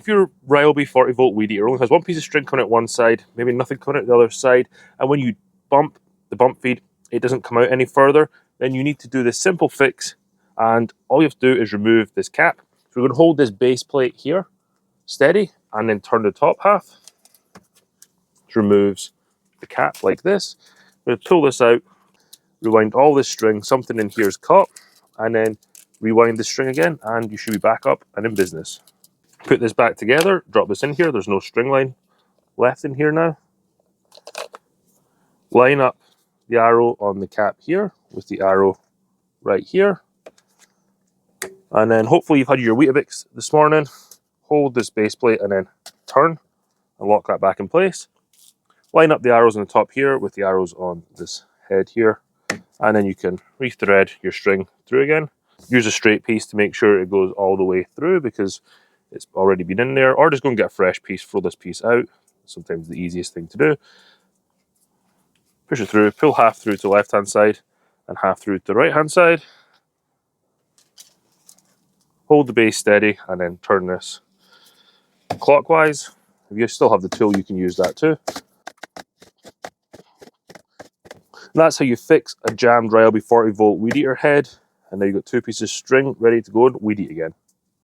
If your Ryobi 40-volt weed eater only has one piece of string coming out one side, maybe nothing coming out the other side, and when you bump the bump feed, it doesn't come out any further, then you need to do this simple fix, and all you have to do is remove this cap. So we're going to hold this base plate here steady, and then turn the top half, which removes the cap like this. I'm going to pull this out, rewind all this string, something in here is caught, and then rewind the string again, and you should be back up and in business. Put this back together, drop this in here, there's no string line left in here now. Line up the arrow on the cap here with the arrow right here. And then hopefully you've had your Weetabix this morning. Hold this base plate and then turn and lock that back in place. Line up the arrows on the top here with the arrows on this head here. And then you can re-thread your string through again. Use a straight piece to make sure it goes all the way through because it's already been in there, or just go and get a fresh piece, throw this piece out. Sometimes the easiest thing to do. Push it through, pull half through to the left hand side and half through to the right hand side. Hold the base steady and then turn this clockwise. If you still have the tool, you can use that too. And that's how you fix a jammed Ryobi 40-volt weed eater head. And now you've got two pieces of string ready to go and weed eat again.